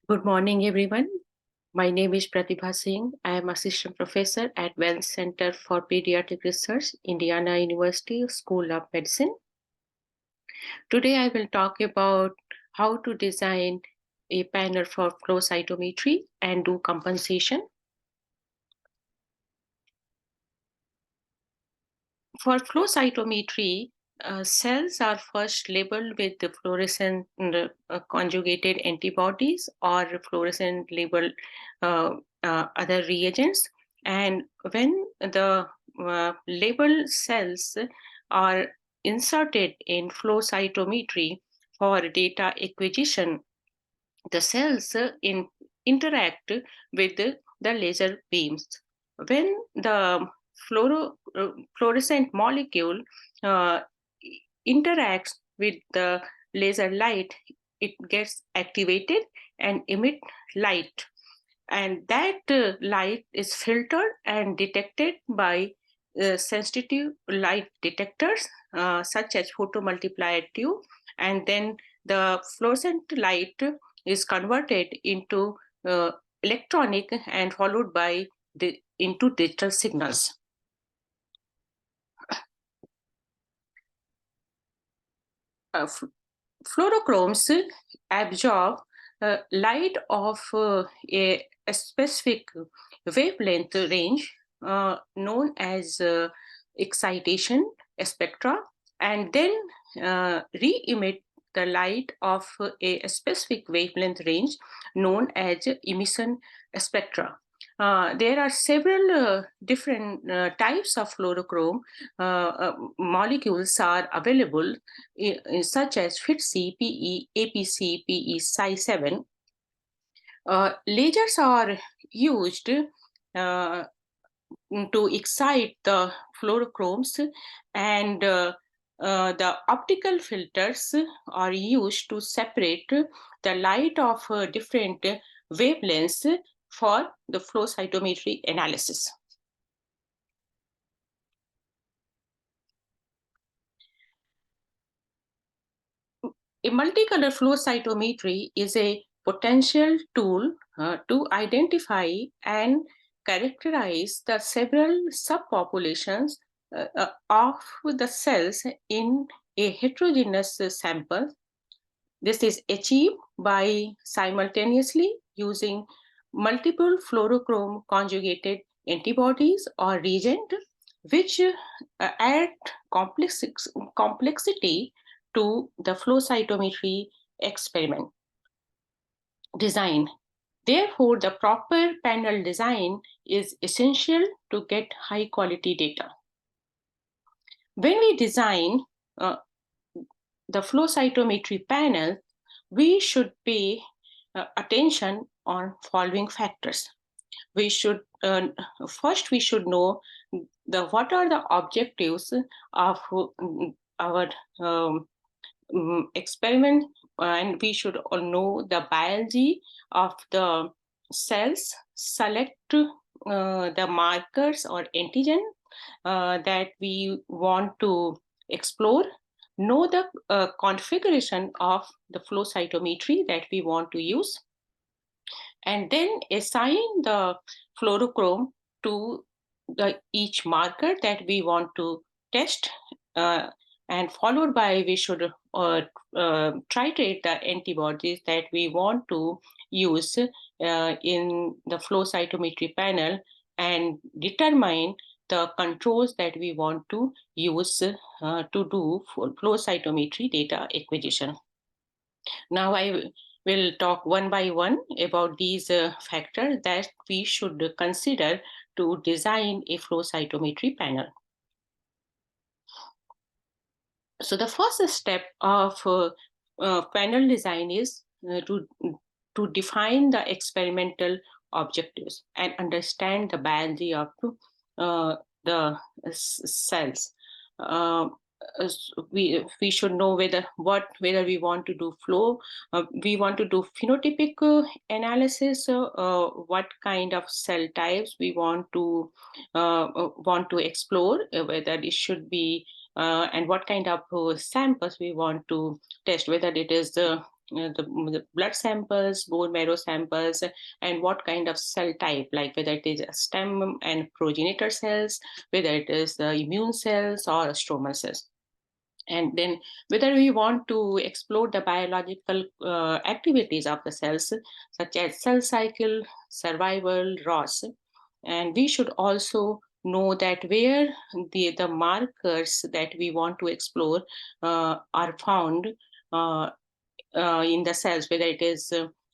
Good morning, everyone. My name is Pratibha Singh. I am Assistant Professor at Wells Center for Pediatric Research, Indiana University School of Medicine. Today, I will talk about how to design a panel for flow cytometry and do compensation. For flow cytometry, cells are first labeled with the fluorescent conjugated antibodies or fluorescent labeled other reagents. And when the labeled cells are inserted in flow cytometry for data acquisition, the cells interact with the laser beams. When the fluorescent molecule uh, interacts with the laser light, it gets activated and emit light. And that light is filtered and detected by sensitive light detectors such as photomultiplier tube, and then the fluorescent light is converted into electronic and followed by into digital signals. Fluorochromes absorb light of a specific wavelength range known as excitation spectra, and then re-emit the light of a specific wavelength range known as emission spectra. There are several different types of fluorochrome molecules are available, such as FITC, PE, APC, PE, Psi7. Lasers are used to excite the fluorochromes, and the optical filters are used to separate the light of different wavelengths for the flow cytometry analysis. A multicolor flow cytometry is a potential tool to identify and characterize the several subpopulations of the cells in a heterogeneous sample. This is achieved by simultaneously using multiple fluorochrome conjugated antibodies or reagent, which add complexity to the flow cytometry experiment design. Therefore, the proper panel design is essential to get high quality data. When we design the flow cytometry panel, we should pay attention on following factors. We should first we should know what are the objectives of our experiment, and we should all know the biology of the cells, select the markers or antigen that we want to explore, know the configuration of the flow cytometry that we want to use, and then assign the fluorochrome to each marker that we want to test, and followed by we should titrate the antibodies that we want to use in the flow cytometry panel and determine the controls that we want to use to do flow cytometry data acquisition. Now I will talk one by one about these factors that we should consider to design a flow cytometry panel. So the first step of panel design is to define the experimental objectives and understand the biology of the cells. We should know whether we want to do flow, we want to do phenotypic analysis, what kind of cell types we want to explore, whether it should be and what kind of samples we want to test, whether it is the blood samples, bone marrow samples, and what kind of cell type, like whether it is a stem and progenitor cells, whether it is the immune cells or stromal cells. And then whether we want to explore the biological activities of the cells, such as cell cycle, survival, ROS. And we should also know that where the markers that we want to explore are found in the cells, whether it is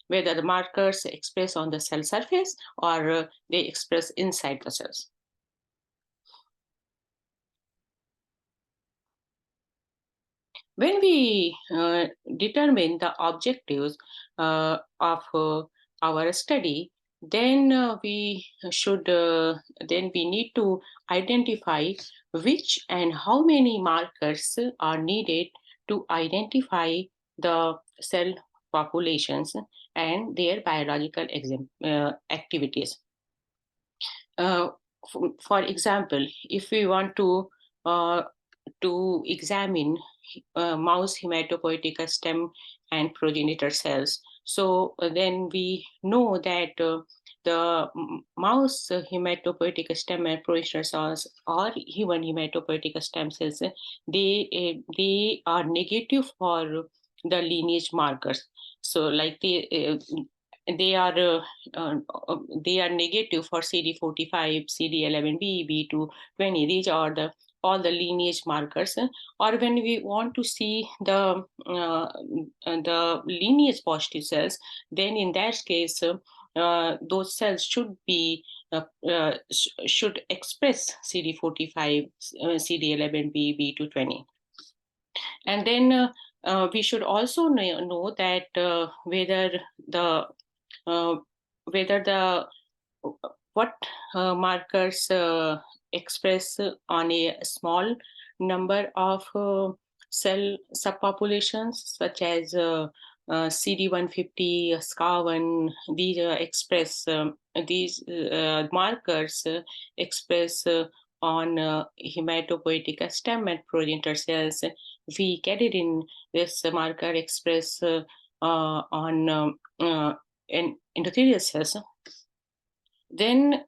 whether the markers express on the cell surface or they express inside the cells. When we determine the objectives of our study, then we need to identify which and how many markers are needed to identify the cell populations and their biological activities. For example, if we want to examine mouse hematopoietic stem and progenitor cells. So then we know that the mouse hematopoietic stem and progenitor cells or human hematopoietic stem cells, they are negative for the lineage markers. So like they are negative for CD45, CD11B, B220. These are all the lineage markers. Or when we want to see the lineage positive cells, then in that case, those cells should express CD45, CD11B, B220. And then we should also know that what markers express on a small number of cell subpopulations, such as CD150, SCA1. These express these markers express on hematopoietic stem and progenitor cells. We carried in this marker express on endothelial cells. Then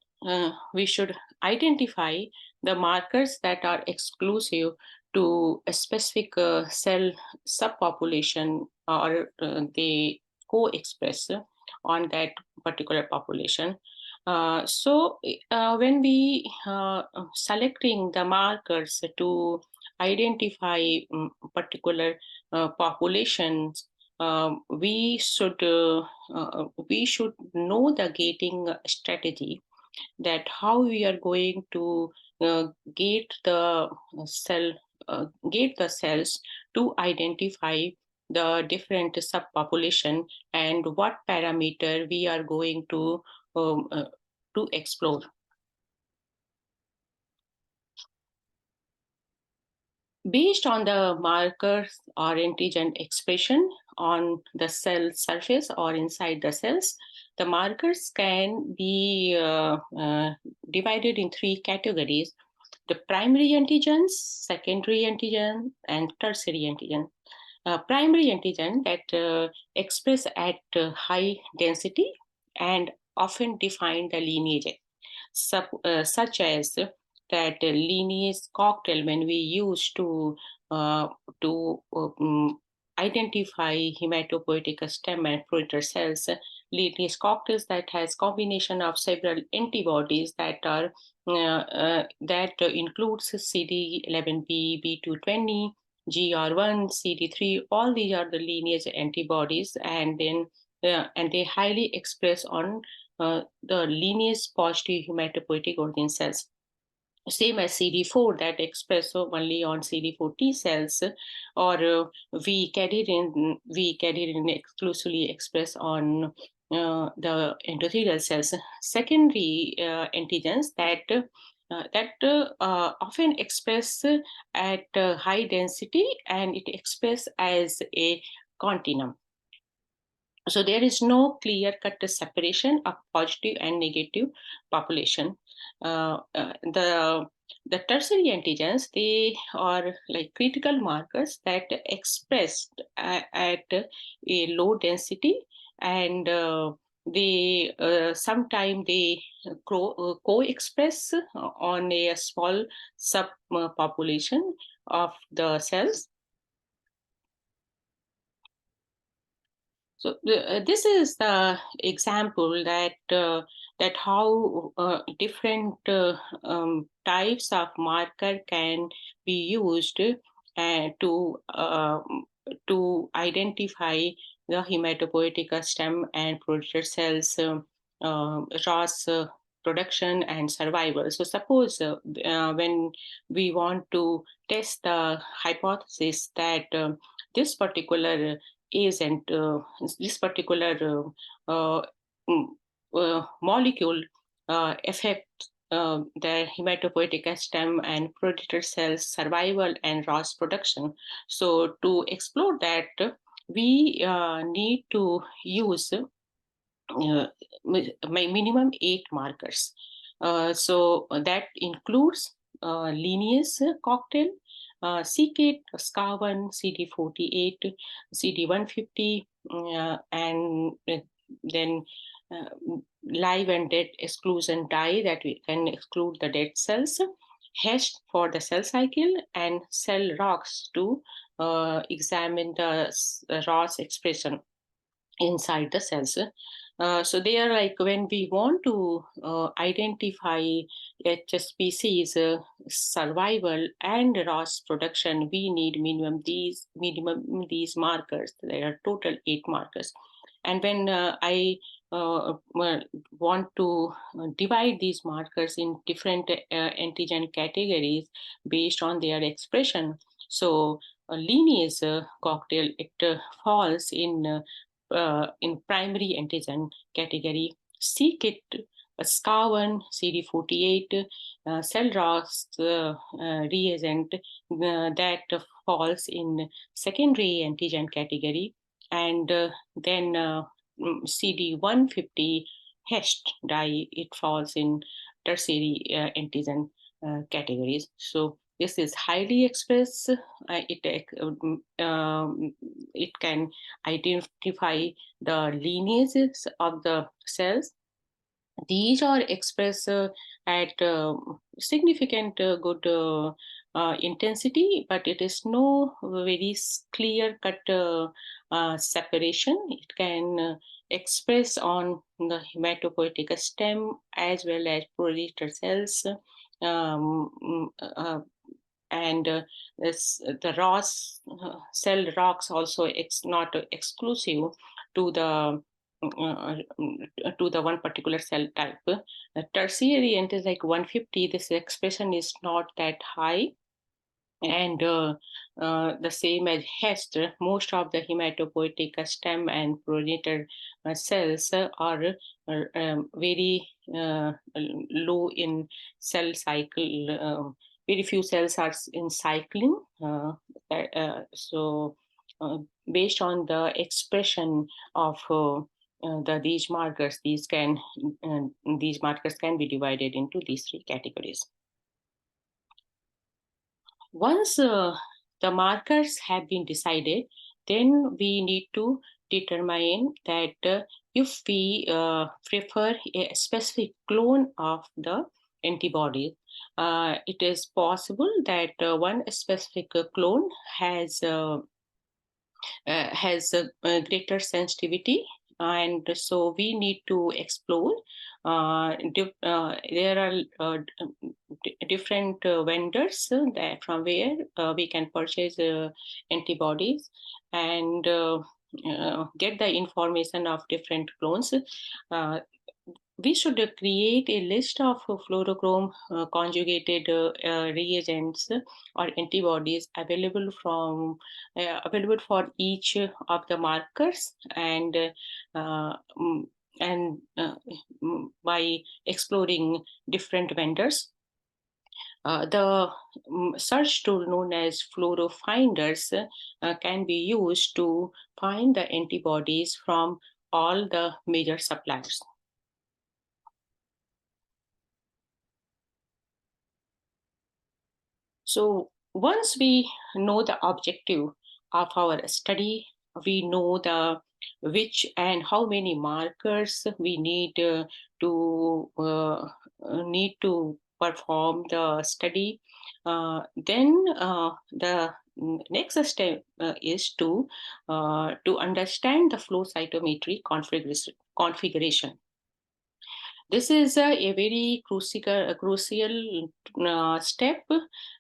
we should identify the markers that are exclusive to a specific cell subpopulation, or they co-express on that particular population. So when we selecting the markers to identify particular populations, we should know the gating strategy, that how we are going to gate the cells to identify the different subpopulation, and what parameter we are going to explore. Based on the markers or antigen expression on the cell surface or inside the cells, the markers can be divided in three categories: the primary antigens, secondary antigen, and tertiary antigen. Primary antigen that express at high density and often define the lineage, such as that lineage cocktail when we use to identify hematopoietic stem and progenitor cells, lineage cocktails that has combination of several antibodies that are that includes CD11B, B220, GR1, CD3. All these are the lineage antibodies, and then and they highly express on the lineage positive hematopoietic organ cells. Same as CD4 that express only on CD4 T cells, or we carried in exclusively express on the endothelial cells. Secondary antigens that often express at high density, and it express as a continuum. So there is no clear-cut separation of positive and negative population. the tertiary antigens, they are like critical markers that expressed at a low density, and they sometimes they co-express on a small subpopulation of the cells. So this is the example that how different types of marker can be used to identify the hematopoietic stem and progenitor cells, ROS production and survival. So suppose when we want to test the hypothesis that this particular agent, this particular mm, molecule affect the hematopoietic stem and progenitor cells survival and ROS production. So to explore that, we need to use minimum 8 markers. So that includes lineage cocktail, CKIT, SCA1, CD48, CD150, and then live and dead exclusion dye that we can exclude the dead cells, HASH for the cell cycle, and cell rocks to examine the ROS expression inside the cells. So they are like when we want to identify a species survival and ROS production, we need minimum these markers. There are total 8 markers. And when I want to divide these markers in different antigen categories based on their expression, so a lineage cocktail, it falls in primary antigen category. CKIT, SCA1, CD48, cell ROS reagent that falls in secondary antigen category, and then CD150 HASH dye, it falls in tertiary antigen categories. So this is highly expressed. It can identify the lineages of the cells. These are expressed at significant good intensity, but it is no very clear-cut separation. It can express on the hematopoietic stem as well as progenitor cells, um, and the ROS cell rocks also not exclusive to the one particular cell type. Tertiary and is like 150. This expression is not that high, and the same as HEST, most of the hematopoietic stem and progenitor cells are very low in cell cycle. Very few cells are in cycling. So based on the expression of these markers, these markers can be divided into these 3 categories. Once the markers have been decided, then we need to determine that if we prefer a specific clone of the antibody, it is possible that one specific clone has greater sensitivity, and so we need to explore. There are different vendors that from where we can purchase antibodies and get the information of different clones. We should create a list of fluorochrome conjugated reagents or antibodies available for each of the markers, and by exploring different vendors. The search tool known as fluorofinders can be used to find the antibodies from all the major suppliers. So once we know the objective of our study, we know the which and how many markers we need to perform the study. Then the next step is to understand the flow cytometry configuration. This is a very crucial step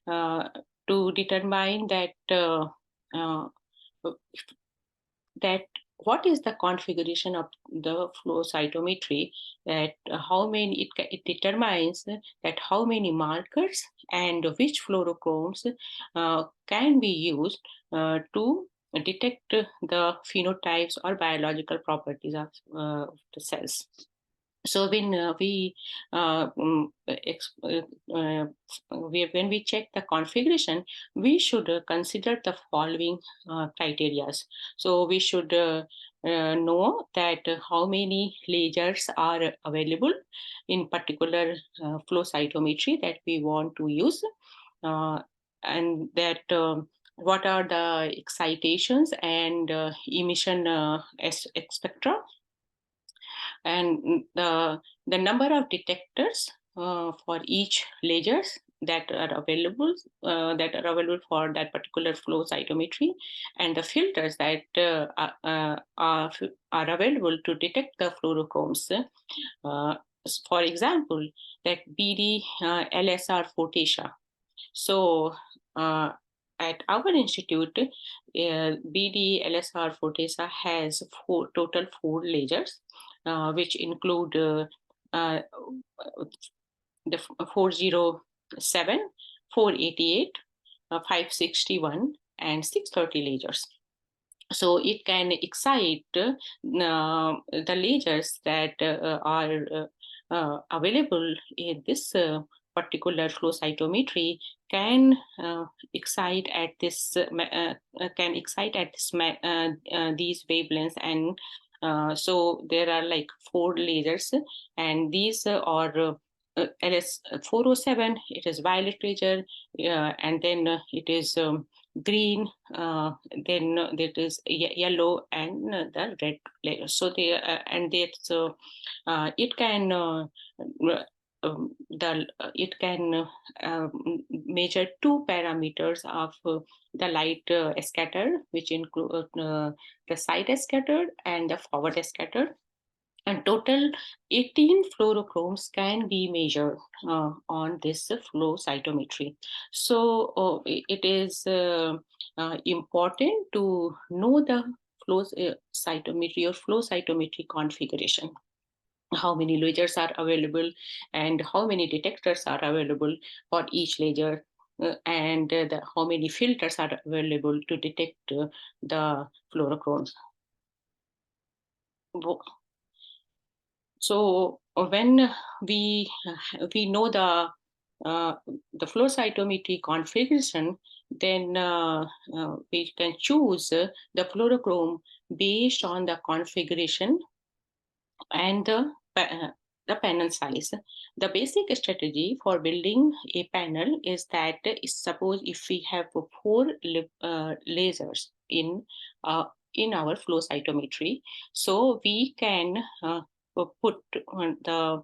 uh, to determine uh, that what is the configuration of the flow cytometry, that it determines that how many markers and which fluorochromes can be used to detect the phenotypes or biological properties of the cells. So when we check the configuration, we should consider the following criteria. So we should know that how many lasers are available in particular flow cytometry that we want to use, uh, and that what are the excitations and emission spectra, and the number of detectors for each lasers that are available for that particular flow cytometry, and the filters that are available to detect the fluorochromes. Uh, for example, that BD LSR Photasia. So at our institute, BD LSR Fortesa has total four lasers, which include uh, the 407, 488, 561, and 630 lasers. So it can excite the lasers that are available in this particular flow cytometry can excite at this these wavelengths, and so there are like four lasers, and these are LS 407. It is violet laser, and then it is green, then there is yellow and the red layer. So they and they so it can it can measure two parameters of the light scatter, which include the side scatter and the forward scatter. And total 18 fluorochromes can be measured on this flow cytometry. So it is important to know the flow cytometry or flow cytometry configuration, how many lasers are available and how many detectors are available for each laser, and how many filters are available to detect the fluorochromes. So when we know uh, the flow cytometry configuration, then we can choose the fluorochrome based on the configuration and the panel size. The basic strategy for building a panel is that suppose if we have four lasers in our flow cytometry, so we can put the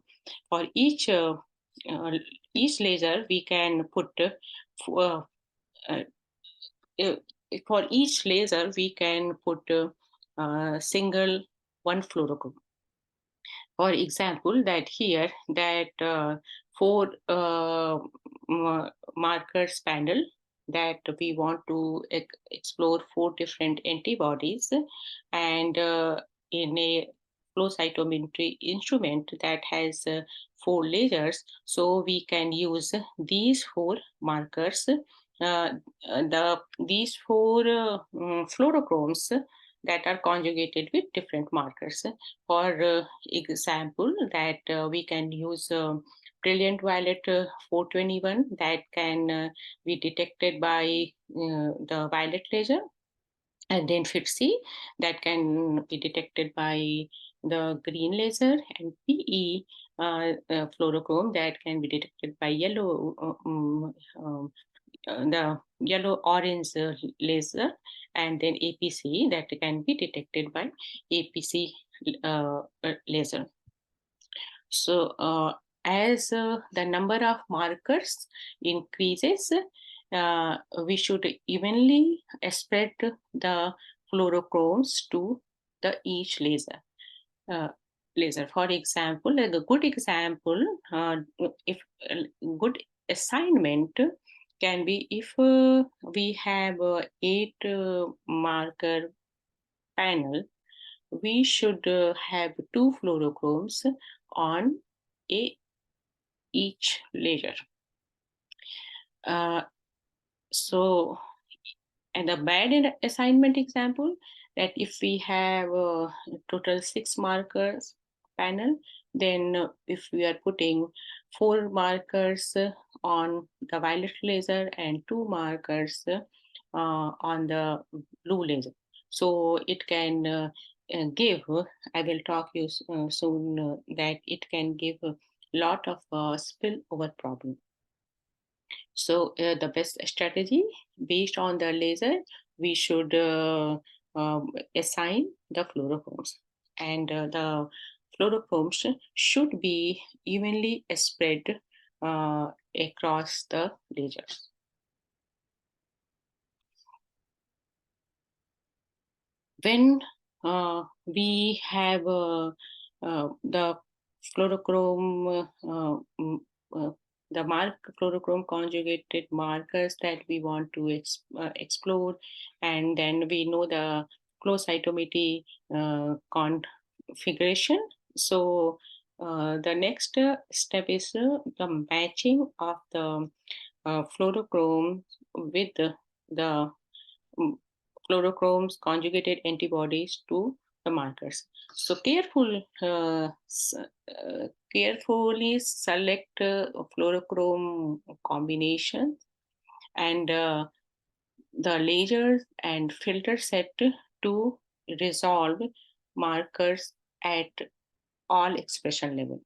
for uh, each laser we can put uh, uh, uh, for each laser we can put single one fluorochrome. For example, that here that four markers panel, that we want to explore four different antibodies, and in a flow cytometry instrument that has four lasers, so we can use these four markers, these four fluorochromes that are conjugated with different markers. For example, that we can use brilliant violet 421 that can be detected by the violet laser, and then Ph.D that can be detected by the green laser, and PE fluorochrome that can be detected by yellow the yellow-orange laser, and then APC that can be detected by APC laser. So as the number of markers increases, we should evenly spread the fluorochromes to the each laser. Uh, For example, a good example, if good assignment can be if we have 8 marker panel, we should have 2 fluorochromes on each layer. So, and a bad assignment example, that if we have total 6 markers panel, then if we are putting 4 markers on the violet laser and 2 markers on the blue laser, so it can give, I will talk you soon, that it can give a lot of spillover problem. So the best strategy based on the laser, we should assign the fluorochromes, and the fluorochromes should be evenly spread across the lasers. When we have the fluorochrome, the fluorochrome conjugated markers that we want to explore, and then we know the flow cytometry configuration. So the next step is the matching of the fluorochrome with the fluorochromes conjugated antibodies to the markers. So carefully select fluorochrome combinations, and the lasers and filter set to resolve markers at all expression level.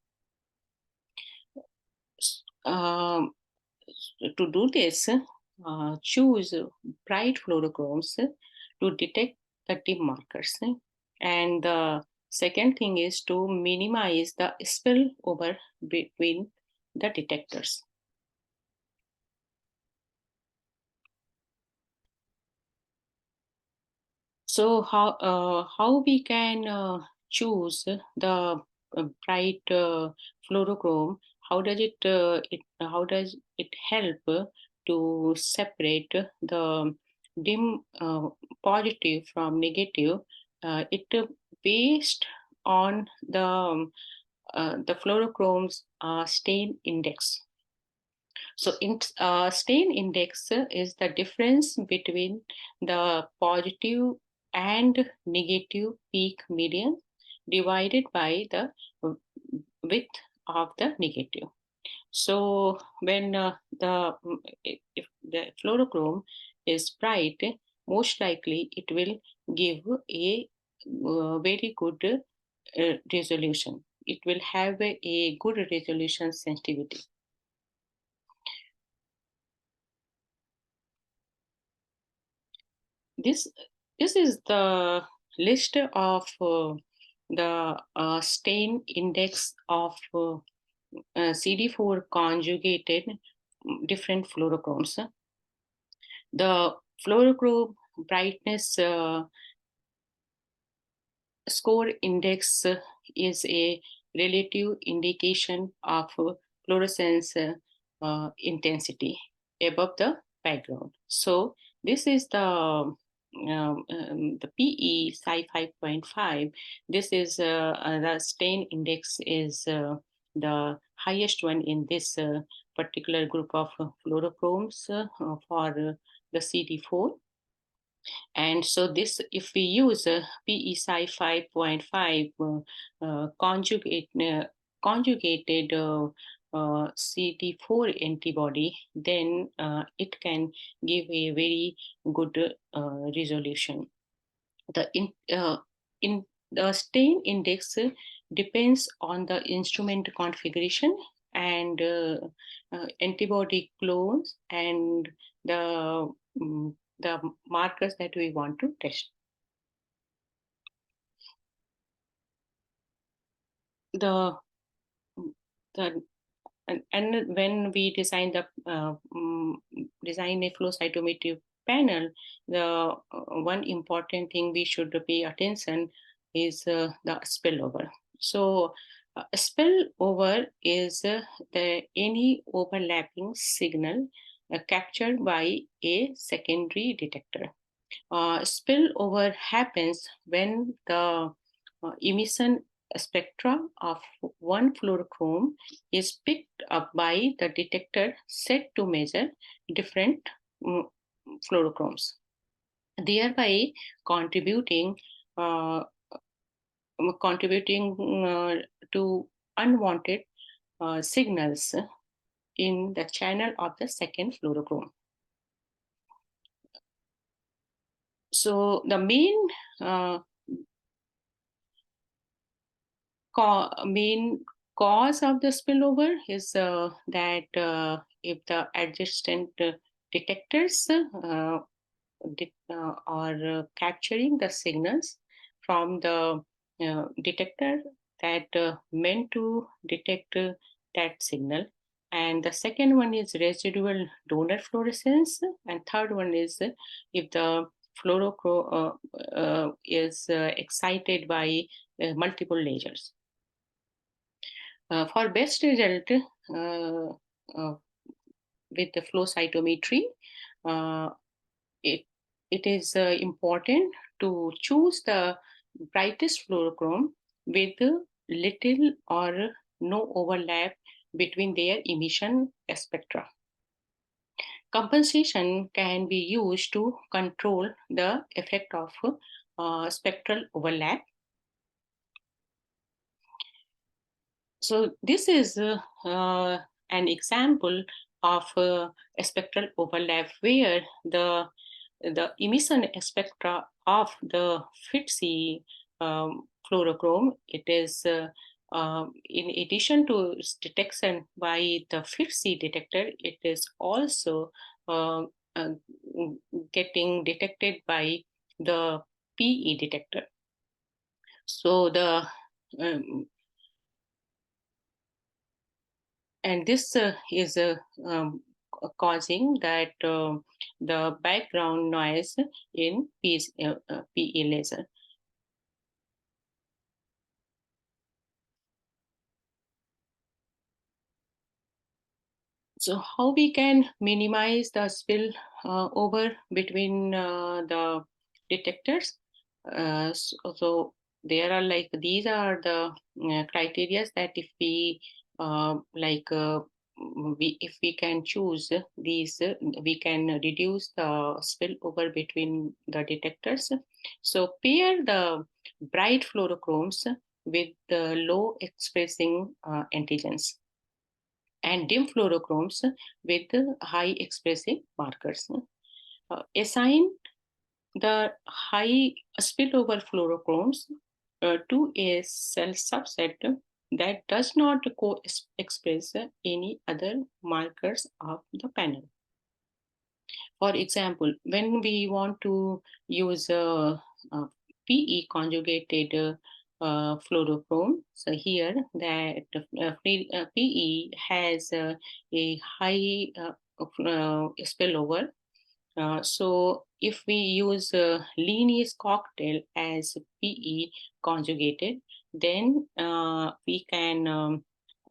To do this, choose bright fluorochromes to detect the dim markers. And the second thing is to minimize the spillover between the detectors. So how we can choose the bright fluorochrome? How does it help to separate the dim positive from negative? It based on the fluorochrome's stain index. So stain index is the difference between the positive and negative peak median divided by the width of the negative. So when if the fluorochrome is bright, most likely it will give a very good resolution. It will have a good resolution sensitivity. This is the list of the stain index of CD4 conjugated different fluorochromes. The fluorochrome brightness score index is a relative indication of fluorescence intensity above the background. So this is the PE Psi 5.5. This is the stain index is the highest one in this particular group of fluorochromes for the CD4. And so this, if we use PE Psi 5.5 conjugated CD4 antibody, then it can give a very good resolution. The stain index depends on the instrument configuration. and antibody clones and the markers that we want to test. The and when we design design a flow cytometry panel, the one important thing we should pay attention is the spillover. So a spillover is the any overlapping signal captured by a secondary detector. Spillover happens when the emission spectra of one fluorochrome is picked up by the detector set to measure different mm, fluorochromes, thereby contributing uh, contributing to unwanted signals in the channel of the second fluorochrome. So the uh, main cause of the spillover is that if the adjacent detectors are capturing the signals from the detector that meant to detect that signal. And the second one is residual donor fluorescence. And third one is if the fluorochrome is excited by multiple lasers. For best result with the flow cytometry, it, it is important to choose the brightest fluorochrome with little or no overlap between their emission spectra. Compensation can be used to control the effect of spectral overlap. So this is an example of a spectral overlap where the emission spectra of the Ph.D. fluorochrome, it is in addition to detection by the Ph.D. detector, it is also uh, uh, getting detected by the PE detector. So the and this is causing that the background noise in PE laser. So how we can minimize the spill over between the detectors? So there are like these are the criteria that if we like if we can choose these, we can reduce the spill over between the detectors. So pair the bright fluorochromes with the low expressing antigens and dim fluorochromes with high expressing markers. Assign the high spillover fluorochromes to a cell subset that does not co-express any other markers of the panel. For example, when we want to use PE conjugated fluorochrome, so here that PE has a high spillover. So if we use Leanie's cocktail as PE conjugated, then we can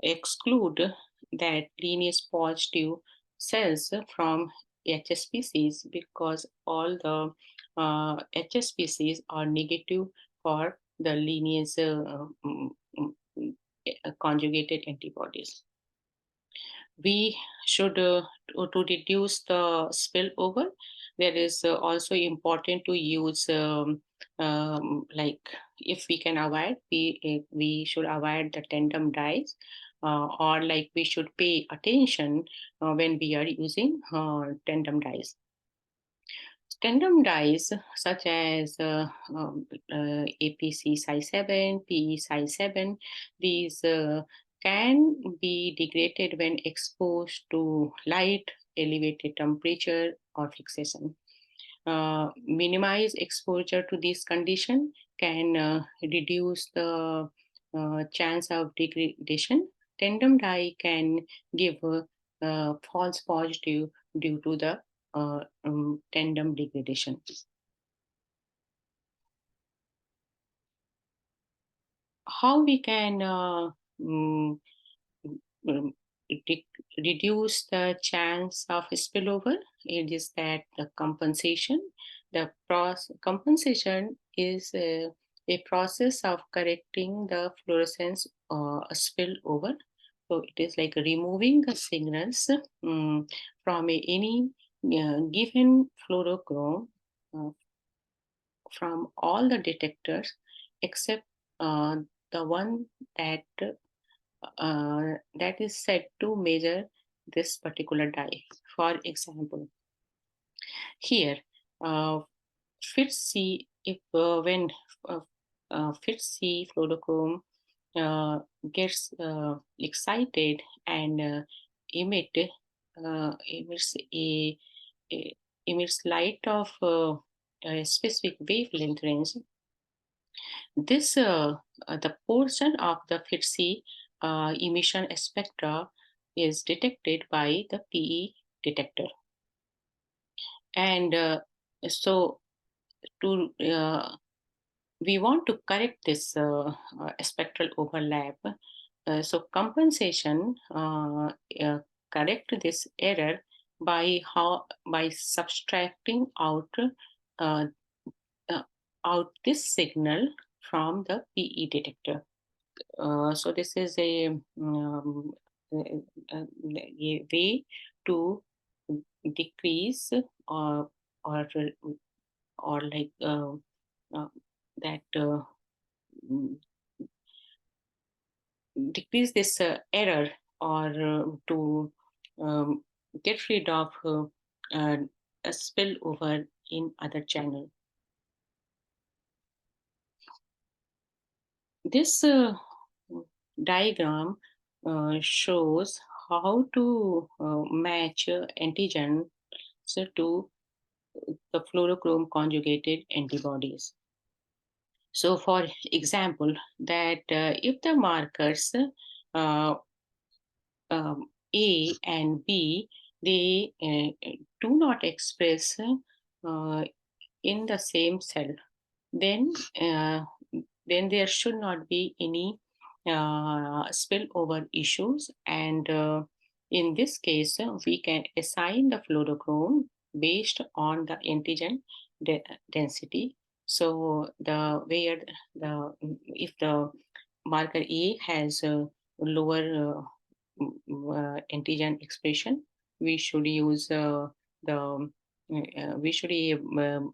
exclude that Leanie's positive cells from HSPCs because all the HSPCs are negative for the Leanie's conjugated antibodies. We should to reduce the spillover. There is also important to use like if we can avoid, we should avoid the tandem dyes, or like we should pay attention when we are using tandem dyes. Tandem dyes such as APC size 7, PE size 7, these can be degraded when exposed to light, elevated temperature, or fixation. Minimize exposure to this condition can reduce the chance of degradation. Tandem dye can give false positive due to the tandem degradation. How we can mm, um, reduce the chance of spillover? It is that the compensation. Compensation is a process of correcting the fluorescence spillover. So it is like removing the signals from any given fluorochrome uh, from all the detectors except uh, the one that is set to measure this particular dye. For example, here, uh, FITC, if when uh, FITC fluorochrome uh, gets excited and emits a emits light of a specific wavelength range. This the portion of the FITC emission spectra is detected by the PE detector, and so to we want to correct this spectral overlap. So compensation correct this error by subtracting uh, out this signal from the PE detector. So this is a way to decrease or or like uh, that mm, decrease this error or to um, get rid of uh, a spillover in other channel. This diagram shows how to match antigen to the fluorochrome conjugated antibodies. So, for example, that if the markers uh, A and B they do not express in the same cell, then uh, then there should not be any spillover issues. And in this case, we can assign the fluorochrome based on the antigen density. So the where the if the marker A has a lower antigen expression, we should use the we should use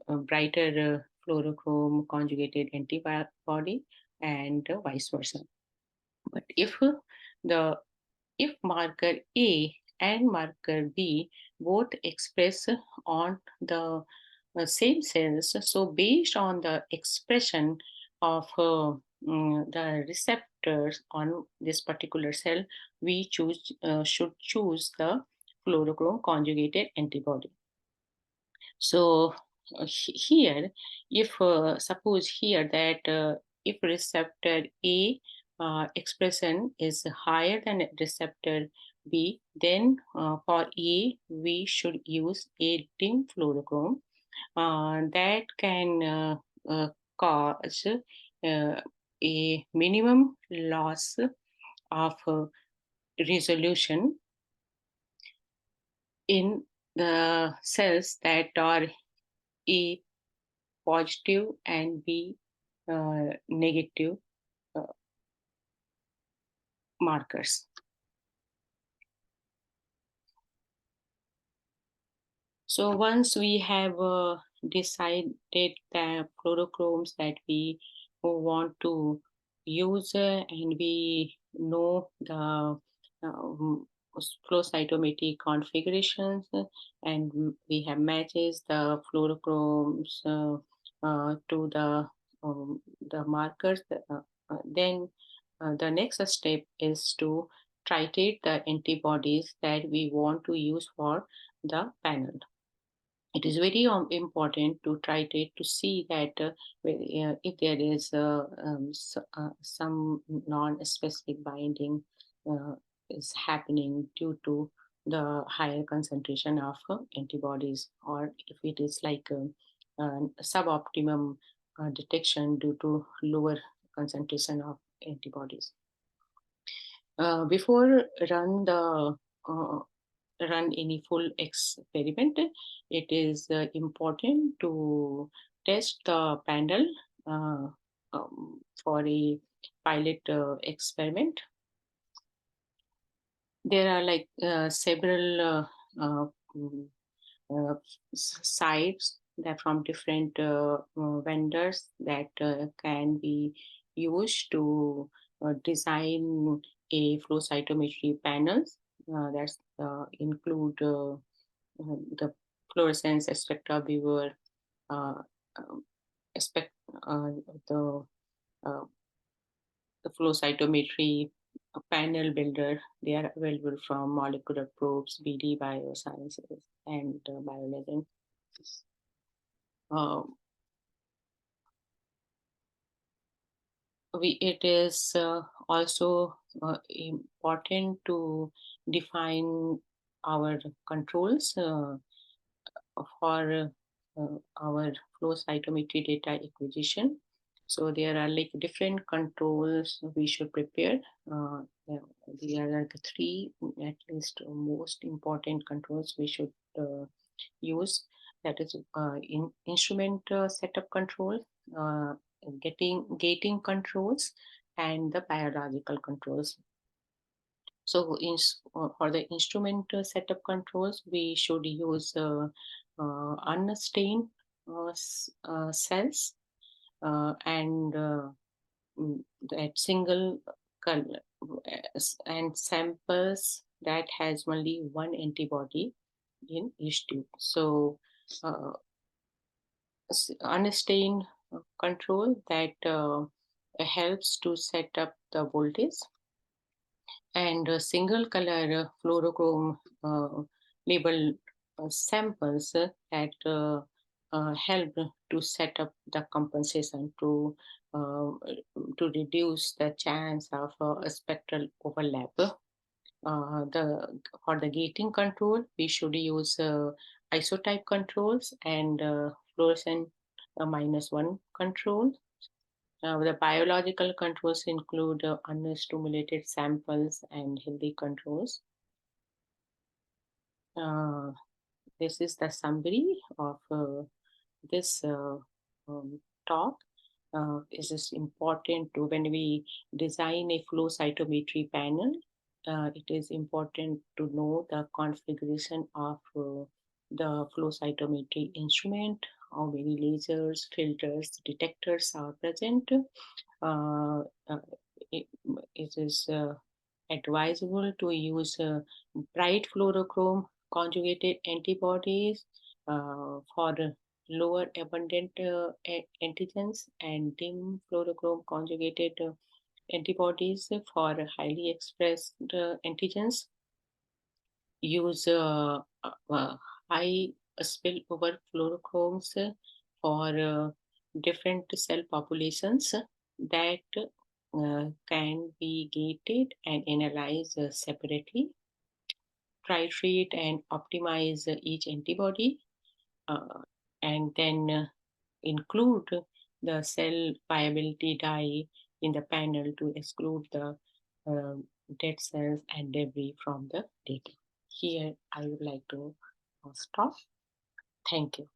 a brighter fluorochrome conjugated antibody and vice versa. But the if marker A and marker B both express on the same cells, so based on the expression of the receptors on this particular cell, we should choose the fluorochrome conjugated antibody. So here, if suppose here that if receptor A expression is higher than receptor B, then for A we should use a dim fluorochrome that can cause a minimum loss of resolution in the cells that are A positive and B negative uh, markers. So once we have decided the fluorochromes that we want to use and we know the flow cytometry configurations and we have matches the fluorochromes to the markers, then the next step is to titrate the antibodies that we want to use for the panel. It is very important to titrate to see that if there is some non-specific binding uh, is happening due to the higher concentration of antibodies, or if it is like suboptimum detection due to lower concentration of antibodies. Before uh, run any full experiment, it is important to test the panel uh, for a pilot experiment. There are like several mm, uh, sites that from different vendors that can be used to design a flow cytometry panels that include the fluorescence spectra viewer, uh, um, spec, uh, the, uh, the flow cytometry panel builder. They are available from Molecular Probes, BD Biosciences, and BioLegend. Um, it is also important to define our controls for our flow cytometry data acquisition. So there are like different controls we should prepare. Uh, there are like three at least most important controls we should use. That is instrument setup control, uh, gating controls, and the biological controls. So for the instrument setup controls, we should use unstained cells and that single color and samples that has only one antibody in each tube. So uh, unstained control that helps to set up the voltage, and single color fluorochrome label samples that help to set up the compensation to reduce the chance of a spectral overlap. The For the gating control, we should use isotype controls and fluorescent -1 control. The biological controls include unstimulated samples and healthy controls. Uh, this is the summary of this talk. It is important to when we design a flow cytometry panel. It is important to know the configuration of the flow cytometry instrument, how many lasers, filters, detectors are present. Uh, uh, it, it is advisable to use bright fluorochrome conjugated antibodies for lower abundant antigens, and dim fluorochrome conjugated antibodies for highly expressed antigens. Use high spillover fluorochromes for different cell populations that can be gated and analyzed separately. Titrate and optimize each antibody, and then include the cell viability dye in the panel to exclude the dead cells and debris from the data. Here, I would like to stop. Thank you.